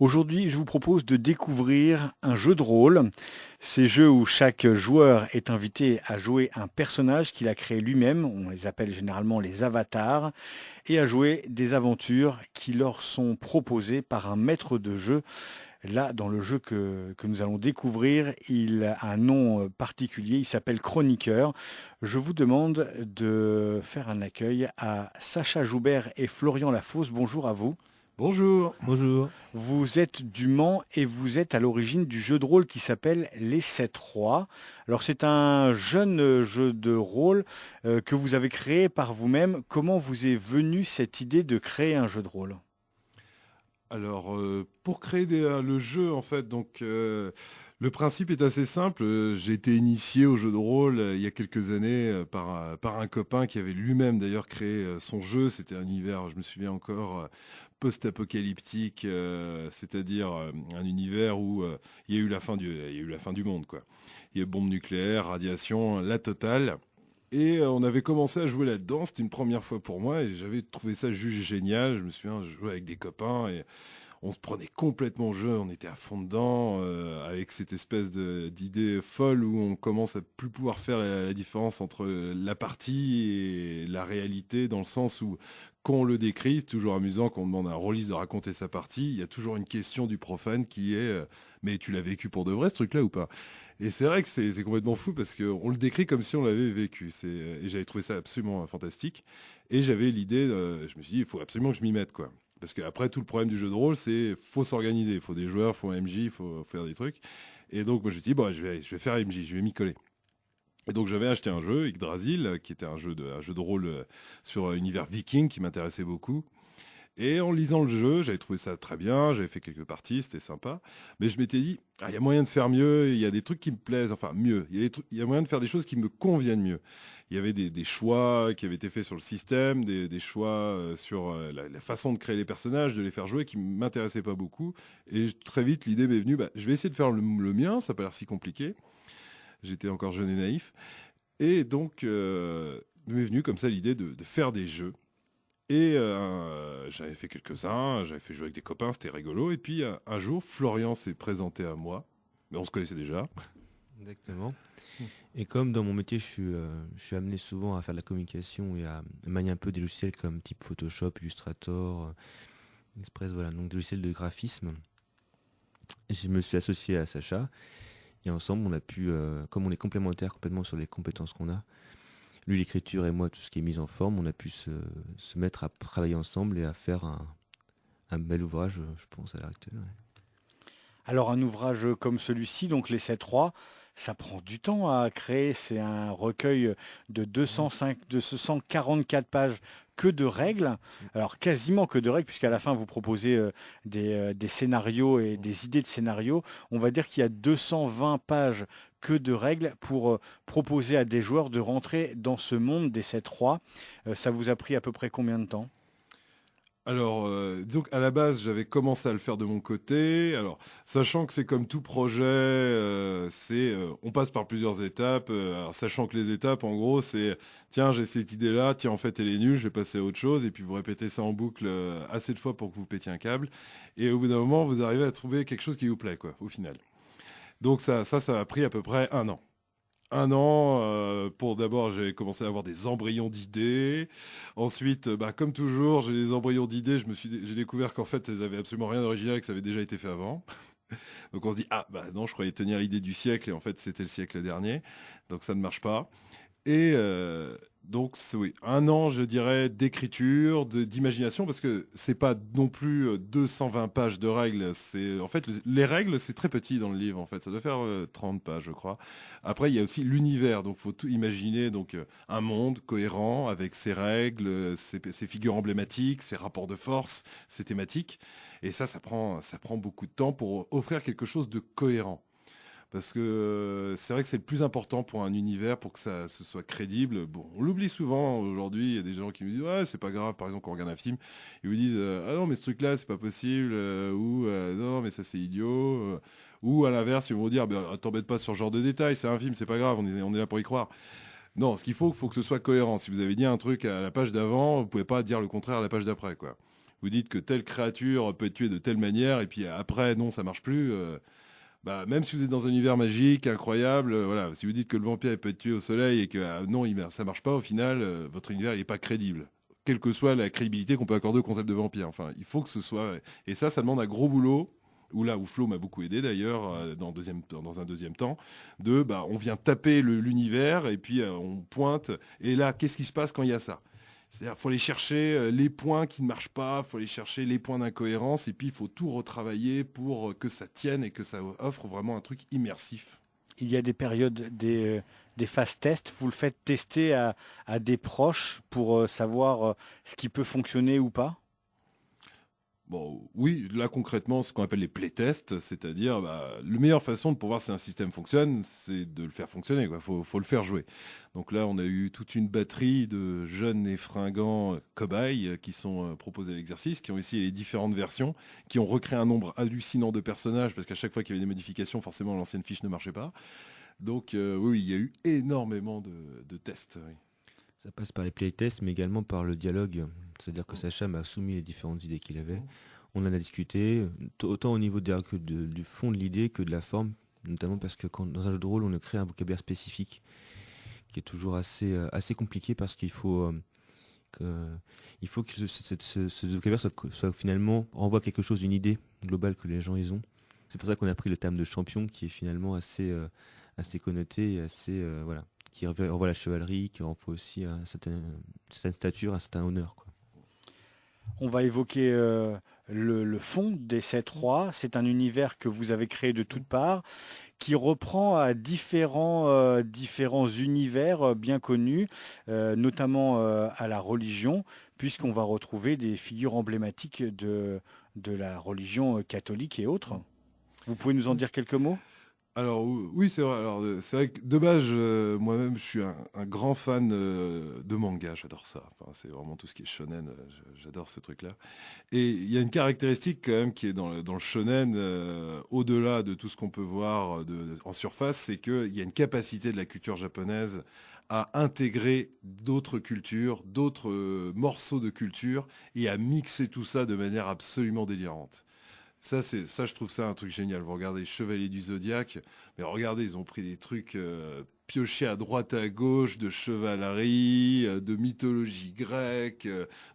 Aujourd'hui, je vous propose de découvrir un jeu de rôle. Ces jeux où chaque joueur est invité à jouer un personnage qu'il a créé lui-même, on les appelle généralement les avatars, et à jouer des aventures qui leur sont proposées par un maître de jeu. Là, dans le jeu que nous allons découvrir, il a un nom particulier, il s'appelle Chroniqueur. Je vous demande de faire un accueil à Sacha Joubert et Florian Lafosse. Bonjour à vous. Bonjour. Bonjour. Vous êtes du Mans et vous êtes à l'origine du jeu de rôle qui s'appelle Les Sept Rois. Alors c'est un jeune jeu de rôle que vous avez créé par vous-même. Comment vous est venue cette idée de créer un jeu de rôle? Alors, pour créer le jeu, en fait, le principe est assez simple. J'ai été initié au jeu de rôle il y a quelques années par un copain qui avait lui-même d'ailleurs créé son jeu. C'était un univers, je me souviens encore, post-apocalyptique, c'est-à-dire un univers où il y a eu la fin du monde, quoi. Il y a bombes nucléaires, radiation, la totale. Et on avait commencé à jouer là-dedans, c'était une première fois pour moi et j'avais trouvé ça juste génial. Je me souviens, je jouais avec des copains et on se prenait complètement au jeu, on était à fond dedans, avec cette espèce d'idée folle où on commence à plus pouvoir faire la différence entre la partie et la réalité, dans le sens où quand on le décrit, c'est toujours amusant quand on demande à un rôliste de raconter sa partie, il y a toujours une question du profane qui est mais tu l'as vécu pour de vrai ce truc-là ou pas? Et c'est vrai que c'est complètement fou parce qu'on le décrit comme si on l'avait vécu. Et j'avais trouvé ça absolument fantastique. Et j'avais l'idée, je me suis dit, il faut absolument que je m'y mette, quoi. Parce qu'après, tout le problème du jeu de rôle, c'est faut s'organiser. Il faut des joueurs, il faut un MJ, il faut faire des trucs. Et donc, moi, je me suis dit, bon, je vais faire MJ, je vais m'y coller. Et donc, j'avais acheté un jeu, Yggdrasil, qui était un jeu de rôle sur un univers viking qui m'intéressait beaucoup. Et en lisant le jeu, j'avais trouvé ça très bien, j'avais fait quelques parties, c'était sympa. Mais je m'étais dit, ah, il y a moyen de faire mieux, il y a des trucs qui me plaisent, enfin mieux, il y a moyen de faire des choses qui me conviennent mieux. Il y avait des choix qui avaient été faits sur le système, des choix sur la façon de créer les personnages, de les faire jouer, qui ne m'intéressaient pas beaucoup. Et très vite, l'idée m'est venue, bah, je vais essayer de faire le mien, ça n'a pas l'air si compliqué. J'étais encore jeune et naïf. Et donc, m'est venue comme ça l'idée de faire des jeux. Et j'avais fait quelques-uns, j'avais fait jouer avec des copains, c'était rigolo. Et puis un jour, Florian s'est présenté à moi, mais on se connaissait déjà. Exactement. Et comme dans mon métier, je suis amené souvent à faire de la communication et à manier un peu des logiciels comme type Photoshop, Illustrator, Express, voilà, donc des logiciels de graphisme. Je me suis associé à Sacha et ensemble, on a pu, comme on est complémentaires complètement sur les compétences qu'on a, lui l'écriture et moi tout ce qui est mise en forme, on a pu se mettre à travailler ensemble et à faire un bel ouvrage, je pense, à l'heure actuelle. Ouais. Alors un ouvrage comme celui-ci, donc Les Sept Rois, ça prend du temps à créer. C'est un recueil de 244 pages que de règles. Alors quasiment que de règles, puisqu'à la fin vous proposez des scénarios et des idées de scénarios. On va dire qu'il y a 220 pages que de règles pour proposer à des joueurs de rentrer dans ce monde des Sept Rois. Ça vous a pris à peu près combien de temps? Alors, donc à la base, j'avais commencé à le faire de mon côté. Alors, sachant que c'est comme tout projet, on passe par plusieurs étapes. Alors, sachant que les étapes, en gros, c'est tiens, j'ai cette idée-là, tiens, en fait, elle est nulle, je vais passer à autre chose. Et puis, vous répétez ça en boucle assez de fois pour que vous pétiez un câble. Et au bout d'un moment, vous arrivez à trouver quelque chose qui vous plaît, quoi, au final. Donc, ça a pris à peu près un an. Un an, pour d'abord, j'ai commencé à avoir des embryons d'idées. Ensuite, bah, comme toujours, j'ai des embryons d'idées. J'ai découvert qu'en fait, elles avaient absolument rien d'original et que ça avait déjà été fait avant. Donc on se dit, ah, bah non, je croyais tenir l'idée du siècle et en fait, c'était le siècle dernier. Donc ça ne marche pas. Et donc, oui, un an, je dirais, d'écriture, d'imagination, parce que c'est pas non plus 220 pages de règles. En fait, les règles, c'est très petit dans le livre, en fait. Ça doit faire 30 pages, je crois. Après, il y a aussi l'univers, donc faut tout imaginer. Donc, un monde cohérent avec ses règles, ses figures emblématiques, ses rapports de force, ses thématiques. Et ça prend beaucoup de temps pour offrir quelque chose de cohérent. Parce que c'est vrai que c'est le plus important pour un univers, pour que ça ce soit crédible. Bon, on l'oublie souvent aujourd'hui. Il y a des gens qui me disent ouais, c'est pas grave. Par exemple, quand on regarde un film, ils vous disent ah non, mais ce truc-là, c'est pas possible. Ou non, mais ça, c'est idiot. Ou à l'inverse, ils vont vous dire bah, t'embête pas sur ce genre de détails. C'est un film, c'est pas grave. On est là pour y croire. Non, ce qu'il faut que ce soit cohérent. Si vous avez dit un truc à la page d'avant, vous pouvez pas dire le contraire à la page d'après, quoi. Vous dites que telle créature peut être tuée de telle manière, et puis après, non, ça marche plus. Même si vous êtes dans un univers magique, incroyable, voilà, si vous dites que le vampire peut être tué au soleil et que non, ça marche pas, au final, votre univers n'est pas crédible. Quelle que soit la crédibilité qu'on peut accorder au concept de vampire. Enfin, il faut que ce soit... Et ça demande un gros boulot, où Flo m'a beaucoup aidé d'ailleurs, dans un deuxième temps, on vient taper l'univers, et puis on pointe, et là, qu'est-ce qui se passe quand il y a ça? C'est-à-dire qu'il faut aller chercher les points qui ne marchent pas, il faut aller chercher les points d'incohérence, et puis il faut tout retravailler pour que ça tienne et que ça offre vraiment un truc immersif. Il y a des périodes, des phases tests. Vous le faites tester à des proches pour savoir ce qui peut fonctionner ou pas? Bon, oui, là concrètement, ce qu'on appelle les playtests, c'est-à-dire la meilleure façon de pouvoir voir si un système fonctionne, c'est de le faire fonctionner, quoi. Faut le faire jouer. Donc là, on a eu toute une batterie de jeunes et fringants cobayes qui sont proposés à l'exercice, qui ont essayé les différentes versions, qui ont recréé un nombre hallucinant de personnages, parce qu'à chaque fois qu'il y avait des modifications, forcément l'ancienne fiche ne marchait pas. Donc oui, il y a eu énormément de tests. Oui. Ça passe par les playtests, mais également par le dialogue. C'est-à-dire que Sacha m'a soumis les différentes idées qu'il avait. On en a discuté, autant au niveau du fond de l'idée que de la forme, notamment parce que dans un jeu de rôle, on crée un vocabulaire spécifique, qui est toujours assez compliqué, parce qu'il faut que ce vocabulaire soit finalement renvoie quelque chose, une idée globale que les gens ils ont. C'est pour ça qu'on a pris le terme de champion, qui est finalement assez connoté, et assez voilà, qui renvoie à la chevalerie, qui renvoie aussi à une certaine stature, à un certain honneur, quoi. On va évoquer le fond des 7 rois. C'est un univers que vous avez créé de toutes parts, qui reprend à différents univers bien connus, notamment à la religion, puisqu'on va retrouver des figures emblématiques de la religion catholique et autres. Vous pouvez nous en dire quelques mots? Alors oui, c'est vrai. Alors c'est vrai que de base, moi-même, je suis un grand fan de manga. J'adore ça. Enfin, c'est vraiment tout ce qui est shonen. J'adore ce truc-là. Et il y a une caractéristique quand même qui est dans le shonen, au-delà de tout ce qu'on peut voir en surface, c'est qu'il y a une capacité de la culture japonaise à intégrer d'autres cultures, d'autres morceaux de culture, et à mixer tout ça de manière absolument délirante. Ça, je trouve ça un truc génial. Vous regardez Chevalier du Zodiaque, mais regardez, ils ont pris des trucs piochés à droite à gauche, de chevalerie, de mythologie grecque,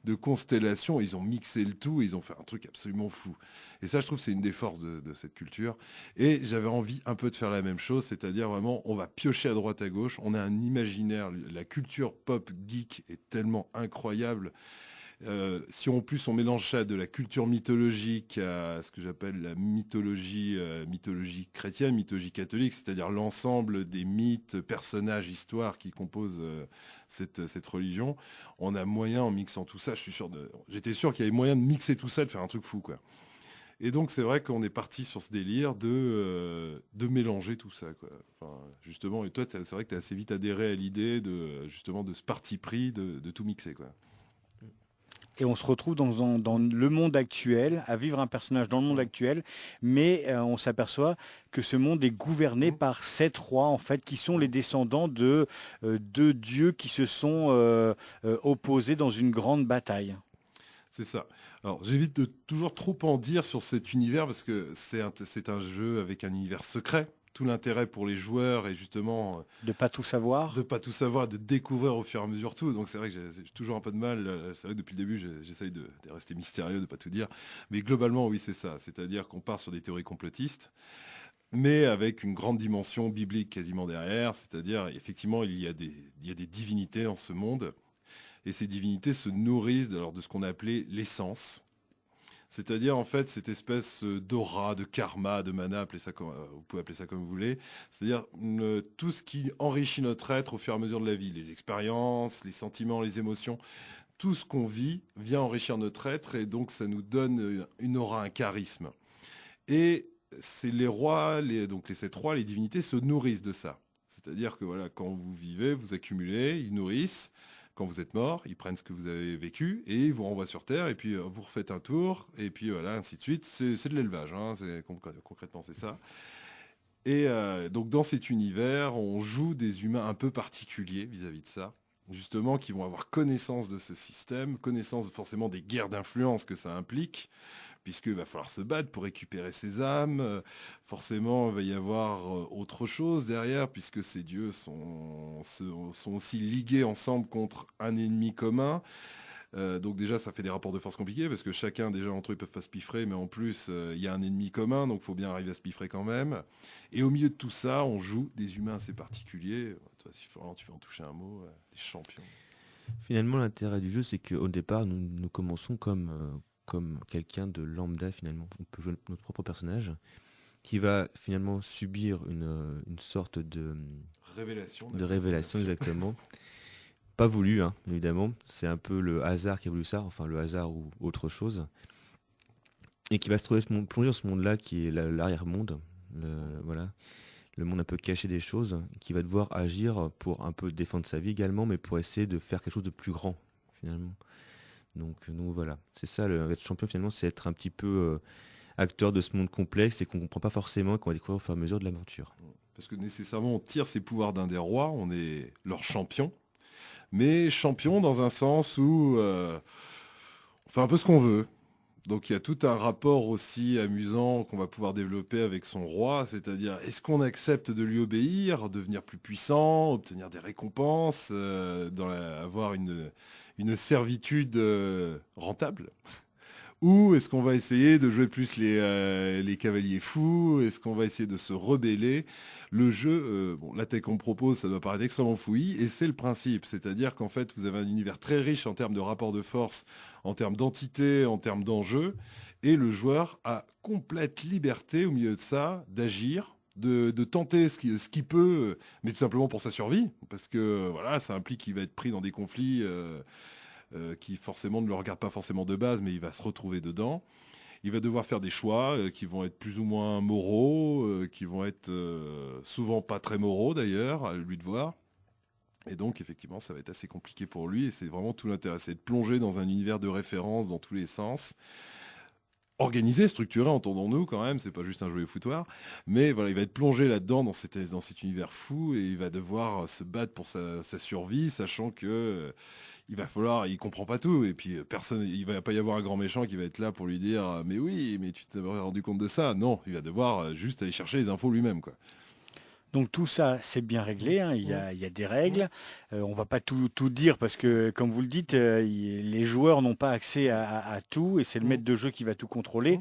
de constellations. Ils ont mixé le tout, et ils ont fait un truc absolument fou. Et ça, je trouve, c'est une des forces de cette culture. Et j'avais envie un peu de faire la même chose, c'est-à-dire vraiment, on va piocher à droite à gauche. On a un imaginaire. La culture pop geek est tellement incroyable. Si en plus on mélange ça de la culture mythologique à ce que j'appelle la mythologie chrétienne, mythologie catholique, c'est-à-dire l'ensemble des mythes, personnages, histoires qui composent cette religion, on a moyen, en mixant tout ça, j'étais sûr qu'il y avait moyen de mixer tout ça, de faire un truc fou, quoi. Et donc c'est vrai qu'on est parti sur ce délire de mélanger tout ça, quoi. Enfin, justement, et toi c'est vrai que tu as assez vite adhéré à l'idée de ce parti pris de tout mixer, quoi. Et on se retrouve dans le monde actuel, à vivre un personnage dans le monde actuel, mais on s'aperçoit que ce monde est gouverné par 7 rois, en fait, qui sont les descendants de deux dieux qui se sont opposés dans une grande bataille. C'est ça. Alors, j'évite de toujours trop en dire sur cet univers, parce que c'est un jeu avec un univers secret. Tout l'intérêt pour les joueurs est justement De pas tout savoir. de pas tout savoir, de découvrir au fur et à mesure tout. Donc c'est vrai que j'ai toujours un peu de mal. C'est vrai que depuis le début, j'essaye de rester mystérieux, de pas tout dire. Mais globalement, oui, c'est ça. C'est-à-dire qu'on part sur des théories complotistes, mais avec une grande dimension biblique quasiment derrière. C'est-à-dire, effectivement, il y a des divinités en ce monde. Et ces divinités se nourrissent de ce qu'on a appelé l'essence. C'est-à-dire, en fait, cette espèce d'aura, de karma, de mana, vous pouvez appeler ça comme vous voulez. C'est-à-dire tout ce qui enrichit notre être au fur et à mesure de la vie. Les expériences, les sentiments, les émotions. Tout ce qu'on vit vient enrichir notre être, et donc ça nous donne une aura, un charisme. Et c'est les rois, donc les 7 rois, les divinités se nourrissent de ça. C'est-à-dire que voilà, quand vous vivez, vous accumulez, ils nourrissent. Quand vous êtes mort, ils prennent ce que vous avez vécu et ils vous renvoient sur Terre, et puis vous refaites un tour, et puis voilà, ainsi de suite. C'est de l'élevage, hein, concrètement c'est ça. Et donc dans cet univers, on joue des humains un peu particuliers vis-à-vis de ça. justement, qui vont avoir connaissance de ce système, connaissance forcément des guerres d'influence que ça implique, puisqu'il va falloir se battre pour récupérer ces âmes. Forcément, il va y avoir autre chose derrière, puisque ces dieux sont aussi ligués ensemble contre un ennemi commun. Donc déjà, ça fait des rapports de force compliqués, parce que chacun, déjà, entre eux, ils peuvent pas se piffrer, mais en plus, il y a un ennemi commun, donc il faut bien arriver à se piffrer quand même. Et au milieu de tout ça, on joue des humains assez particuliers. Toi, si Florent, tu veux en toucher un mot, des champions. Finalement, l'intérêt du jeu, c'est qu'au départ, nous commençons comme quelqu'un de lambda, finalement. On peut jouer notre propre personnage, qui va finalement subir une sorte Révélation. de révélation, exactement. Pas voulu, hein, évidemment. C'est un peu le hasard qui a voulu ça, enfin le hasard ou autre chose. Et qui va se trouver plonger dans ce monde-là qui est l'arrière-monde. Voilà. Le monde un peu caché des choses, qui va devoir agir pour un peu défendre sa vie également, mais pour essayer de faire quelque chose de plus grand, finalement. Donc nous, voilà. C'est ça, être champion, finalement, c'est être un petit peu acteur de ce monde complexe et qu'on ne comprend pas forcément et qu'on va découvrir au fur et à mesure de l'aventure. Parce que nécessairement, on tire ses pouvoirs d'un des rois, on est leur champion. Mais champion dans un sens où on fait un peu ce qu'on veut. Donc il y a tout un rapport aussi amusant qu'on va pouvoir développer avec son roi, c'est-à-dire est-ce qu'on accepte de lui obéir, devenir plus puissant, obtenir des récompenses, avoir une servitude rentable? Ou est-ce qu'on va essayer de jouer plus les cavaliers fous? Est-ce qu'on va essayer de se rebeller? Le jeu, la tech qu'on propose, ça doit paraître extrêmement fouillis, et c'est le principe. C'est-à-dire qu'en fait, vous avez un univers très riche en termes de rapport de force, en termes d'entité, en termes d'enjeux, et le joueur a complète liberté au milieu de ça d'agir, de tenter ce qu'il peut, mais tout simplement pour sa survie, parce que voilà, ça implique qu'il va être pris dans des conflits qui forcément ne le regardent pas forcément de base, mais il va se retrouver dedans. Il va devoir faire des choix qui vont être plus ou moins moraux, qui vont être souvent pas très moraux d'ailleurs, à lui de voir. Et donc effectivement, ça va être assez compliqué pour lui, et c'est vraiment tout l'intérêt, c'est de plonger dans un univers de référence dans tous les sens. Organisé, structuré, entendons-nous quand même, c'est pas juste un joyeux foutoir, mais voilà, il va être plongé là-dedans, dans cet univers fou, et il va devoir se battre pour sa survie, sachant que il comprend pas tout, et puis il va pas y avoir un grand méchant qui va être là pour lui dire mais oui, mais tu t'es rendu compte de ça? Non, il va devoir juste aller chercher les infos lui-même, quoi. Donc tout ça, c'est bien réglé, hein, il y a des règles. On va pas tout dire parce que, comme vous le dites, les joueurs n'ont pas accès à tout et c'est le maître de jeu qui va tout contrôler.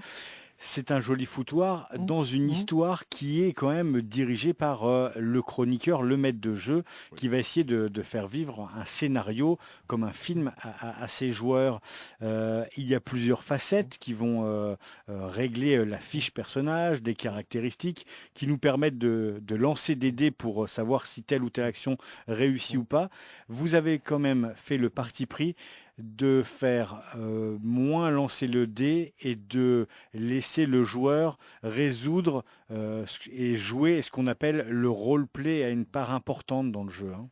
C'est un joli foutoir dans une histoire qui est quand même dirigée par le chroniqueur, le maître de jeu, qui va essayer de faire vivre un scénario comme un film à ses joueurs. Il y a plusieurs facettes qui vont régler la fiche personnage, des caractéristiques qui nous permettent de lancer des dés pour savoir si telle ou telle action réussit ou pas. Vous avez quand même fait le parti pris de faire moins lancer le dé et de laisser le joueur résoudre et jouer ce qu'on appelle le roleplay à une part importante dans le jeu. Hein.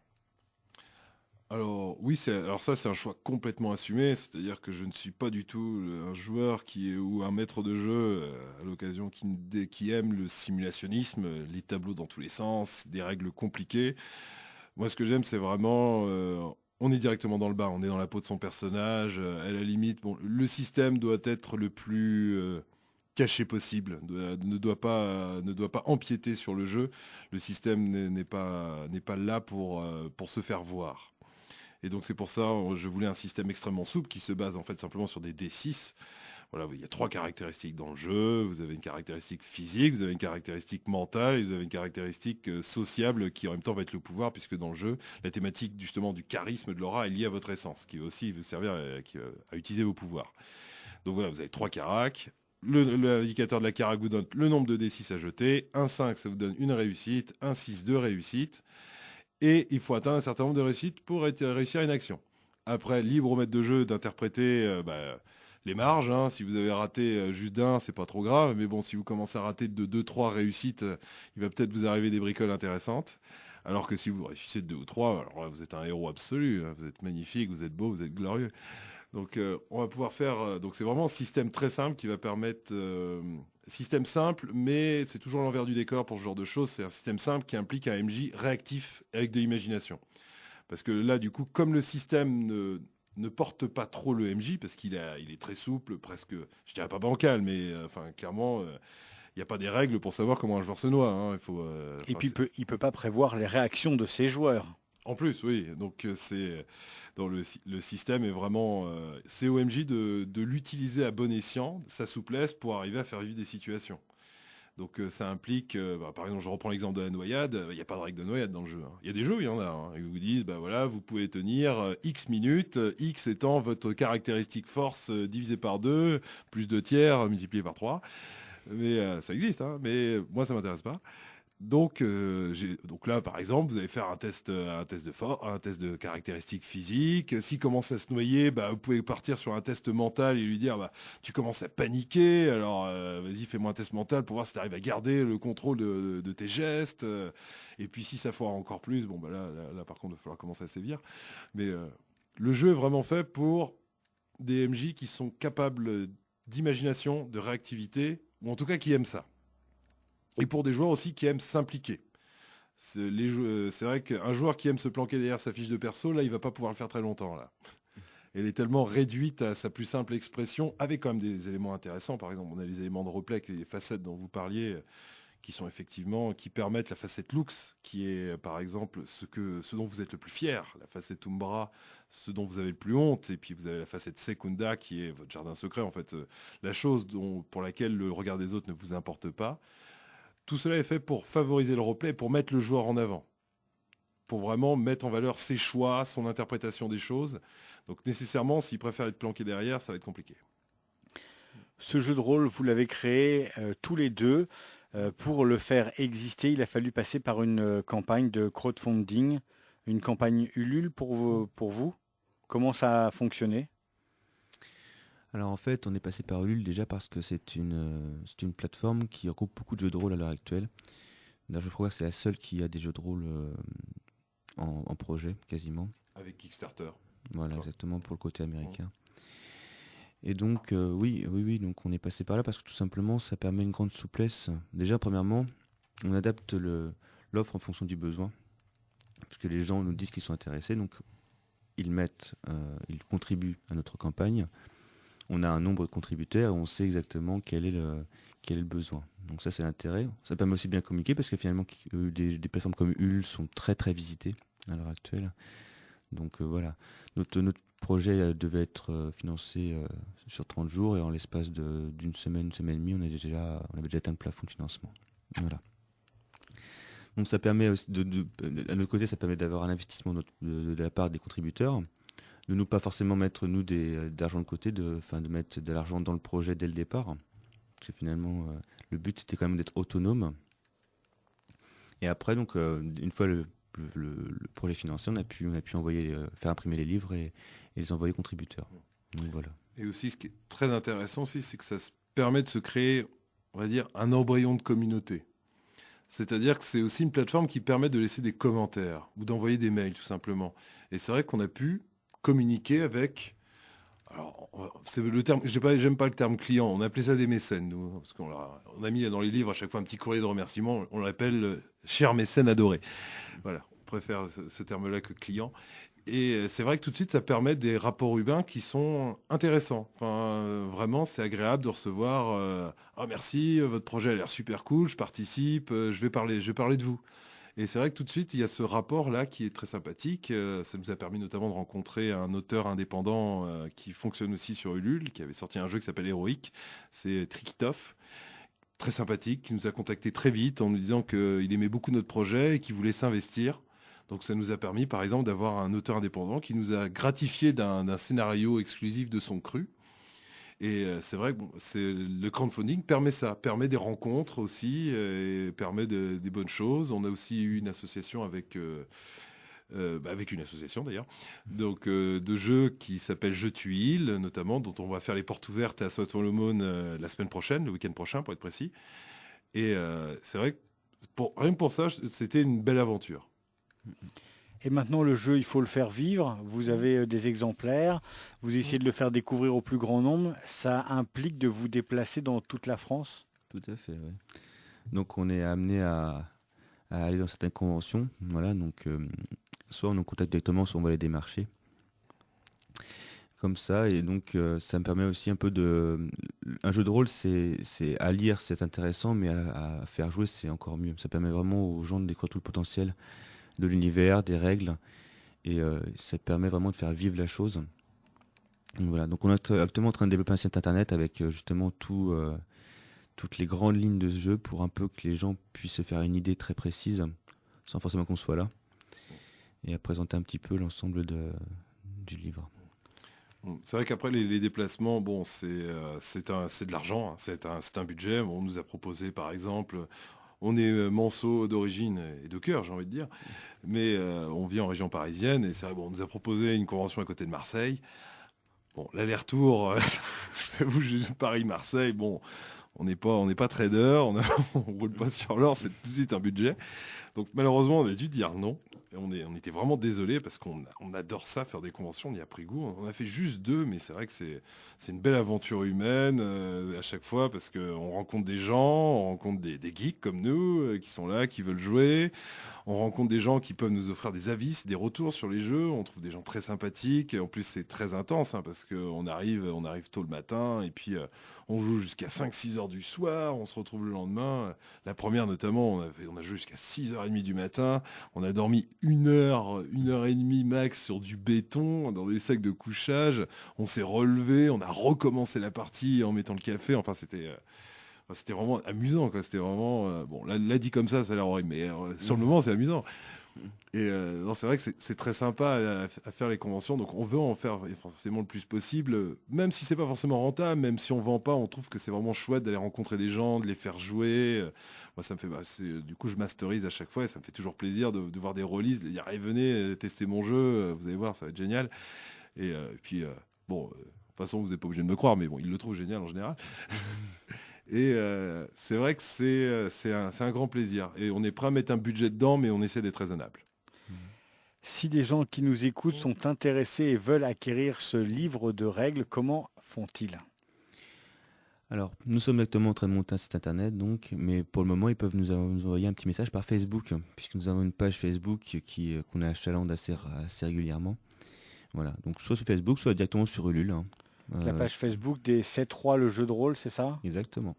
Alors oui, alors ça c'est un choix complètement assumé, c'est-à-dire que je ne suis pas du tout un joueur ou un maître de jeu à l'occasion qui aime le simulationnisme, les tableaux dans tous les sens, des règles compliquées. Moi ce que j'aime c'est vraiment on est directement dans le bas, on est dans la peau de son personnage, à la limite, le système doit être le plus caché possible, ne doit pas empiéter sur le jeu. Le système n'est pas là pour se faire voir. Et donc c'est pour ça je voulais un système extrêmement souple qui se base en fait simplement sur des D6. Voilà, il y a 3 caractéristiques dans le jeu. Vous avez une caractéristique physique, vous avez une caractéristique mentale, et vous avez une caractéristique sociable qui en même temps va être le pouvoir, puisque dans le jeu, la thématique justement du charisme de l'aura est liée à votre essence, qui va aussi vous servir à utiliser vos pouvoirs. Donc voilà, vous avez 3 caracs. L'indicateur de la carac vous donne le nombre de D6 à jeter. Un 5, ça vous donne une réussite. Un 6, 2 réussites. Et il faut atteindre un certain nombre de réussites pour réussir une action. Après, libre au maître de jeu d'interpréter les marges. Hein. Si vous avez raté juste d'un, c'est pas trop grave. Mais bon, si vous commencez à rater de 2-3 réussites, il va peut-être vous arriver des bricoles intéressantes. Alors que si vous réussissez de 2 ou 3, alors là, vous êtes un héros absolu. Hein. Vous êtes magnifique, vous êtes beau, vous êtes glorieux. Donc on va pouvoir faire... donc c'est vraiment un système très simple qui va permettre... système simple, mais c'est toujours l'envers du décor pour ce genre de choses. C'est un système simple qui implique un MJ réactif avec de l'imagination. Parce que là, du coup, comme le système ne porte pas trop le MJ, parce il est très souple, presque, je dirais pas bancal, mais clairement, il n'y a pas des règles pour savoir comment un joueur se noie. Hein. Et puis il peut pas prévoir les réactions de ses joueurs. En plus, oui. Donc c'est dans le système est vraiment c'est au MJ de l'utiliser à bon escient, sa souplesse pour arriver à faire vivre des situations. Donc ça implique, par exemple, je reprends l'exemple de la noyade, il n'y a pas de règle de noyade dans le jeu. Hein. Il y a des jeux, il y en a. Hein. Ils vous disent, voilà, vous pouvez tenir X minutes, X étant votre caractéristique force divisé par 2, plus 2 tiers multiplié par 3. Mais ça existe, hein, mais moi ça m'intéresse pas. Donc là, par exemple, vous allez faire un test de caractéristiques physiques. S'il commence à se noyer, vous pouvez partir sur un test mental et lui dire tu commences à paniquer, alors vas-y, fais-moi un test mental pour voir si tu arrives à garder le contrôle de tes gestes. Et puis si ça foire encore plus, là par contre, il va falloir commencer à sévir. Mais le jeu est vraiment fait pour des MJ qui sont capables d'imagination, de réactivité, ou en tout cas qui aiment ça. Et pour des joueurs aussi qui aiment s'impliquer. C'est vrai qu'un joueur qui aime se planquer derrière sa fiche de perso, là, il va pas pouvoir le faire très longtemps. Là. Elle est tellement réduite à sa plus simple expression, avec quand même des éléments intéressants. Par exemple, on a les éléments de replay, les facettes dont vous parliez, qui sont effectivement, qui permettent la facette Lux, qui est par exemple ce dont vous êtes le plus fier, la facette Umbra, ce dont vous avez le plus honte, et puis vous avez la facette Secunda, qui est votre jardin secret, en fait, la chose pour laquelle le regard des autres ne vous importe pas. Tout cela est fait pour favoriser le replay, pour mettre le joueur en avant, pour vraiment mettre en valeur ses choix, son interprétation des choses. Donc nécessairement, s'il préfère être planqué derrière, ça va être compliqué. Ce jeu de rôle, vous l'avez créé tous les deux. Pour le faire exister, il a fallu passer par une campagne de crowdfunding, une campagne Ulule pour vous. Comment ça a fonctionné ? Alors en fait, on est passé par Ulule déjà parce que c'est une plateforme qui regroupe beaucoup de jeux de rôle à l'heure actuelle. D'ailleurs, je crois que c'est la seule qui a des jeux de rôle en projet, quasiment. Avec Kickstarter. Voilà, exactement, pour le côté américain. Et donc, oui, donc on est passé par là parce que tout simplement, ça permet une grande souplesse. Déjà, premièrement, on adapte l'offre en fonction du besoin. Parce que les gens nous disent qu'ils sont intéressés, donc ils contribuent à notre campagne. On a un nombre de contributeurs et on sait exactement quel est le besoin. Donc ça, c'est l'intérêt. Ça permet aussi de bien communiquer parce que finalement, des plateformes comme Ulule sont très très visitées à l'heure actuelle. Donc voilà. Notre projet devait être financé sur 30 jours et en l'espace d'une semaine, une semaine et demie, on avait déjà atteint le plafond de financement. Voilà. Donc ça permet aussi à notre côté, ça permet d'avoir un investissement de la part des contributeurs, de nous pas forcément mettre nous d'argent de côté, de mettre de l'argent dans le projet dès le départ. Parce que finalement, le but c'était quand même d'être autonome. Et après, donc, une fois pour les financer, on a pu envoyer, faire imprimer les livres et les envoyer aux contributeurs. Donc voilà. Et aussi, ce qui est très intéressant aussi, c'est que ça se permet de se créer, on va dire, un embryon de communauté. C'est-à-dire que c'est aussi une plateforme qui permet de laisser des commentaires ou d'envoyer des mails, tout simplement. Et c'est vrai qu'on a pu communiquer avec... Alors, c'est le terme, j'aime pas le terme client, on appelait ça des mécènes, nous, parce qu'on a mis dans les livres à chaque fois un petit courrier de remerciement, on l'appelle cher mécène adoré. Voilà, on préfère ce terme-là que client. Et c'est vrai que tout de suite, ça permet des rapports humains qui sont intéressants. Enfin, vraiment, c'est agréable de recevoir ah merci, votre projet a l'air super cool, je participe, je vais parler de vous. Et c'est vrai que tout de suite, il y a ce rapport-là qui est très sympathique. Ça nous a permis notamment de rencontrer un auteur indépendant qui fonctionne aussi sur Ulule, qui avait sorti un jeu qui s'appelle Héroïque. C'est Trikitov, très sympathique, qui nous a contacté très vite en nous disant qu'il aimait beaucoup notre projet et qu'il voulait s'investir. Donc ça nous a permis, par exemple, d'avoir un auteur indépendant qui nous a gratifié d'un scénario exclusif de son cru. Et c'est vrai que le crowdfunding permet ça, permet des rencontres aussi, et permet des bonnes choses. On a aussi eu une association avec une association d'ailleurs, donc de jeux qui s'appelle Jeux Tuiles, notamment, dont on va faire les portes ouvertes à Soissons-l'Aumône la semaine prochaine, le week-end prochain pour être précis. Et c'est vrai que rien que pour ça, c'était une belle aventure. Et maintenant, le jeu, il faut le faire vivre. Vous avez des exemplaires. Vous essayez de le faire découvrir au plus grand nombre. Ça implique de vous déplacer dans toute la France ? Tout à fait, oui. Donc, on est amené à aller dans certaines conventions. Voilà, donc, soit on nous contacte directement, soit on va les démarcher. Comme ça, et donc ça me permet aussi un peu de... Un jeu de rôle, c'est à lire, c'est intéressant, mais à faire jouer, c'est encore mieux. Ça permet vraiment aux gens de découvrir tout le potentiel de l'univers, des règles, et ça permet vraiment de faire vivre la chose. Donc voilà, donc on est actuellement en train de développer un site internet avec justement toutes les grandes lignes de ce jeu pour un peu que les gens puissent se faire une idée très précise, sans forcément qu'on soit là, et à présenter un petit peu l'ensemble du livre. C'est vrai qu'après les déplacements, bon, c'est de l'argent, hein, c'est un budget. On nous a proposé par exemple, on est manceau d'origine et de cœur, j'ai envie de dire, mais on vit en région parisienne et c'est vrai, bon, on nous a proposé une convention à côté de Marseille. Bon, l'aller-retour, je vous avoue, Paris-Marseille, bon, on n'est pas trader, on roule pas sur l'or, c'est tout de suite un budget. Donc malheureusement, on a dû dire non. Et on était vraiment désolé parce qu'on adore ça, faire des conventions, on y a pris goût. On a fait juste 2, mais c'est vrai que c'est une belle aventure humaine à chaque fois parce qu'on rencontre des gens, on rencontre des geeks comme nous qui sont là, qui veulent jouer. On rencontre des gens qui peuvent nous offrir des avis, des retours sur les jeux. On trouve des gens très sympathiques. Et en plus, c'est très intense hein, parce qu'on arrive tôt le matin et puis on joue jusqu'à 5-6 heures du soir. On se retrouve le lendemain. La première notamment, on a joué jusqu'à 6h30 du matin. On a dormi 1 heure et demie max sur du béton, dans des sacs de couchage. On s'est relevé, on a recommencé la partie en mettant le café. Enfin, c'était vraiment amusant, quoi. C'était vraiment... bon, là, dit comme ça a l'air horrible, mais sur le moment, c'est amusant. Et non, c'est vrai que c'est très sympa à faire les conventions. Donc, on veut en faire forcément le plus possible, même si c'est pas forcément rentable, même si on vend pas, on trouve que c'est vraiment chouette d'aller rencontrer des gens, de les faire jouer. Moi, ça me fait... du coup, je masterise à chaque fois et ça me fait toujours plaisir de voir des releases. Il y a venez tester mon jeu, vous allez voir, ça va être génial. Et puis, bon... de toute façon, vous n'êtes pas obligé de me croire, mais bon, il le trouve génial en général. Et c'est vrai que c'est un grand plaisir. Et on est prêt à mettre un budget dedans, mais on essaie d'être raisonnable. Si des gens qui nous écoutent sont intéressés et veulent acquérir ce livre de règles, comment font-ils? Alors, nous sommes actuellement en train de monter un site internet, donc, mais pour le moment, ils peuvent nous envoyer un petit message par Facebook, puisque nous avons une page Facebook qu'on achalaande assez régulièrement. Voilà, donc soit sur Facebook, soit directement sur Ulule. Hein. La page Facebook des C3, le jeu de rôle, c'est ça? Exactement.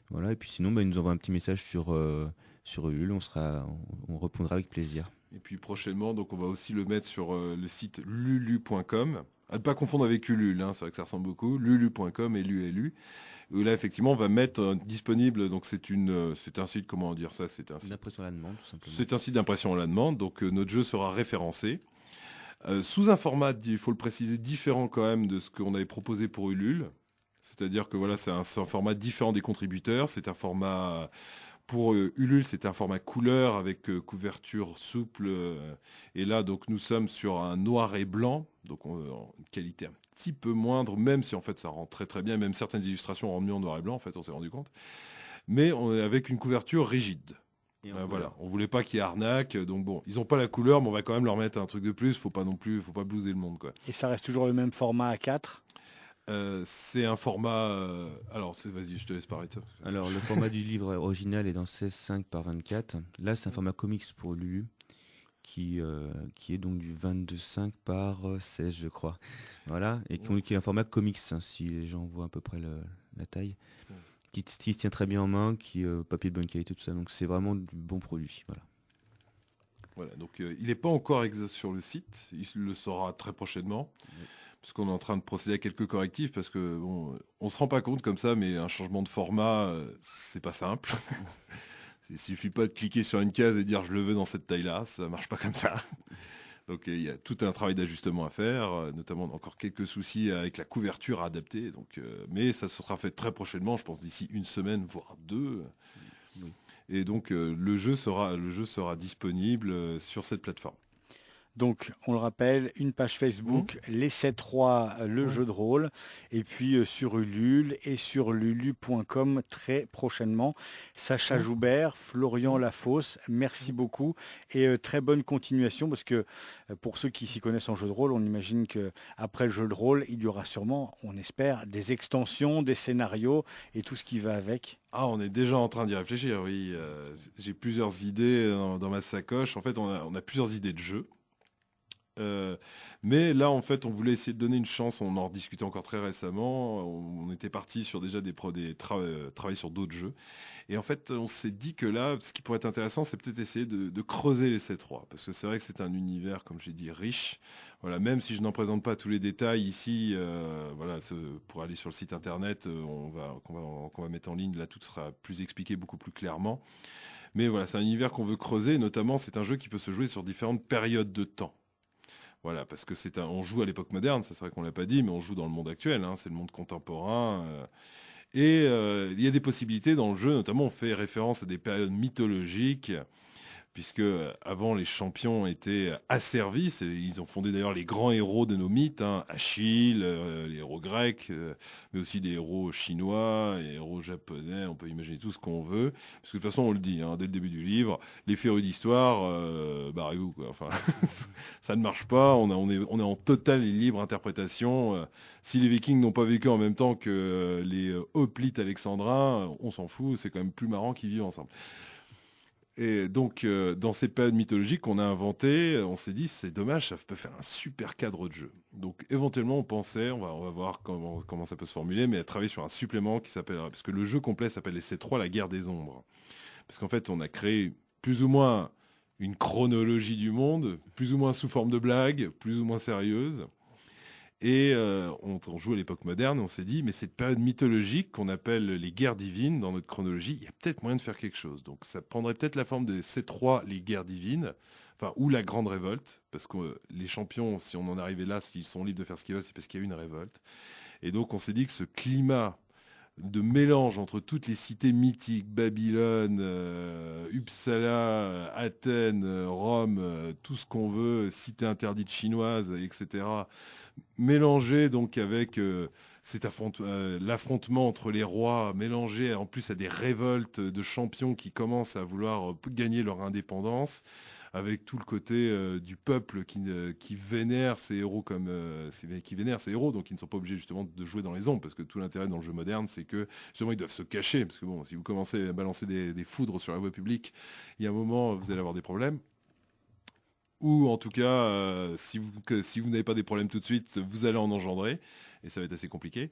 Voilà, et puis sinon, ils nous envoient un petit message sur Ulule, on répondra avec plaisir. Et puis prochainement, donc on va aussi le mettre sur le site lulu.com. À ne pas confondre avec Ulule, hein, c'est vrai que ça ressemble beaucoup. Lulu.com et LULU. Où là, effectivement, on va mettre disponible. Donc c'est un site, comment dire ça? C'est un site d'impression à la demande, tout simplement. C'est un site d'impression à la demande. Donc notre jeu sera référencé. Sous un format, il faut le préciser, différent quand même de ce qu'on avait proposé pour Ulule. C'est-à-dire que voilà, c'est un format différent des contributeurs. C'est un format... Pour Ulule, c'est un format couleur avec couverture souple. Et là, donc, nous sommes sur un noir et blanc, donc en qualité un petit peu moindre, même si en fait ça rend très très bien. Même certaines illustrations rendent mieux en noir et blanc, en fait, on s'est rendu compte. Mais on est avec une couverture rigide. Voilà, on voulait pas qu'il y ait arnaque, donc bon, ils n'ont pas la couleur, mais on va quand même leur mettre un truc de plus. Faut pas blouser le monde, quoi. Et ça reste toujours le même format A4? C'est un format... alors, vas-y, je te laisse parler de ça. Alors, le format du livre original est dans 16,5 par 24. Là, c'est un format comics pour Lulu, qui est donc du 22,5 par 16, je crois. Voilà, et qui est un format comics, hein, si les gens voient à peu près la taille. Qui se tient très bien en main, qui papier de bonne qualité, tout ça. Donc, c'est vraiment du bon produit. Voilà, donc il n'est pas encore sur le site. Il le sera très prochainement. Oui. Parce qu'on est en train de procéder à quelques correctifs, parce que bon, on se rend pas compte comme ça, mais un changement de format, c'est pas simple. Il suffit pas de cliquer sur une case et dire je le veux dans cette taille-là, ça marche pas comme ça. Donc il y a tout un travail d'ajustement à faire, notamment encore quelques soucis avec la couverture à adapter. Donc, mais ça sera fait très prochainement, je pense d'ici 1 semaine, voire 2. Oui. Et donc le jeu sera disponible sur cette plateforme. Donc, on le rappelle, une page Facebook, les 7-3, le jeu de rôle, et puis sur Ulule et sur lulu.com très prochainement. Sacha Joubert, Florian Lafosse, merci beaucoup et très bonne continuation parce que pour ceux qui s'y connaissent en jeu de rôle, on imagine qu'après le jeu de rôle, il y aura sûrement, on espère, des extensions, des scénarios et tout ce qui va avec. Ah, on est déjà en train d'y réfléchir, oui. J'ai plusieurs idées dans ma sacoche. En fait, on a plusieurs idées de jeux. Mais là, en fait, on voulait essayer de donner une chance. On en rediscutait encore très récemment. On était parti sur déjà travailler sur d'autres jeux. Et en fait, on s'est dit que là, ce qui pourrait être intéressant, c'est peut-être essayer de creuser les C3. Parce que c'est vrai que c'est un univers, comme j'ai dit, riche. Voilà, même si je n'en présente pas tous les détails ici, voilà, pour aller sur le site internet, qu'on va mettre en ligne, là, tout sera plus expliqué beaucoup plus clairement. Mais voilà, c'est un univers qu'on veut creuser. Notamment, c'est un jeu qui peut se jouer sur différentes périodes de temps. Voilà, parce que on joue à l'époque moderne, ça c'est vrai qu'on l'a pas dit, mais on joue dans le monde actuel, hein, c'est le monde contemporain. Il y a des possibilités dans le jeu, notamment on fait référence à des périodes mythologiques, puisque avant les champions étaient asservis, ils ont fondé d'ailleurs les grands héros de nos mythes, hein, Achille, les héros grecs, mais aussi des héros chinois, et héros japonais, on peut imaginer tout ce qu'on veut, parce que de toute façon on le dit, hein, dès le début du livre, les férus d'histoire, barrez-vous, quoi. Enfin, ça ne marche pas, on est en totale et libre interprétation. Si les Vikings n'ont pas vécu en même temps que les hoplites alexandrins, on s'en fout, c'est quand même plus marrant qu'ils vivent ensemble. Et donc, dans ces périodes mythologiques qu'on a inventées, on s'est dit, c'est dommage, ça peut faire un super cadre de jeu. Donc, éventuellement, on pensait, on va voir comment ça peut se formuler, mais à travailler sur un supplément qui s'appelle, parce que le jeu complet s'appelle les C3, la guerre des ombres. Parce qu'en fait, on a créé plus ou moins une chronologie du monde, plus ou moins sous forme de blague, plus ou moins sérieuse. Et on joue à l'époque moderne, et on s'est dit, mais cette période mythologique qu'on appelle les guerres divines dans notre chronologie, il y a peut-être moyen de faire quelque chose. Donc ça prendrait peut-être la forme de ces trois, les guerres divines, enfin, ou la grande révolte, parce que les champions, si on en arrivait là, s'ils sont libres de faire ce qu'ils veulent, c'est parce qu'il y a eu une révolte. Et donc on s'est dit que ce climat de mélange entre toutes les cités mythiques, Babylone, Uppsala, Athènes, Rome, tout ce qu'on veut, cité interdite chinoise, etc., mélangé donc avec l'affrontement entre les rois, mélangé en plus à des révoltes de champions qui commencent à vouloir gagner leur indépendance, avec tout le côté du peuple qui vénère ces héros qui vénère ces héros, donc ils ne sont pas obligés justement de jouer dans les ombres, parce que tout l'intérêt dans le jeu moderne, c'est que justement ils doivent se cacher, parce que bon, si vous commencez à balancer des foudres sur la voie publique, il y a un moment vous allez avoir des problèmes. Ou en tout cas, si vous n'avez pas des problèmes tout de suite, vous allez en engendrer, et ça va être assez compliqué.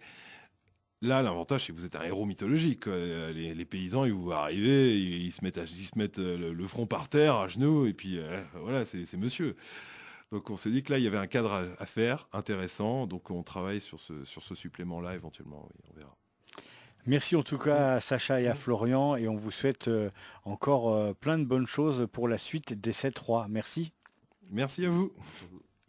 Là, l'avantage, c'est que vous êtes un héros mythologique, quoi. Les paysans, ils vous voient arriver, ils se mettent le front par terre, à genoux, et puis voilà, c'est monsieur. Donc on s'est dit que là, il y avait un cadre à faire, intéressant, donc on travaille sur ce supplément-là éventuellement, oui, on verra. Merci en tout cas à Sacha et à Florian, et on vous souhaite encore plein de bonnes choses pour la suite des 7-3. Merci. Merci à vous.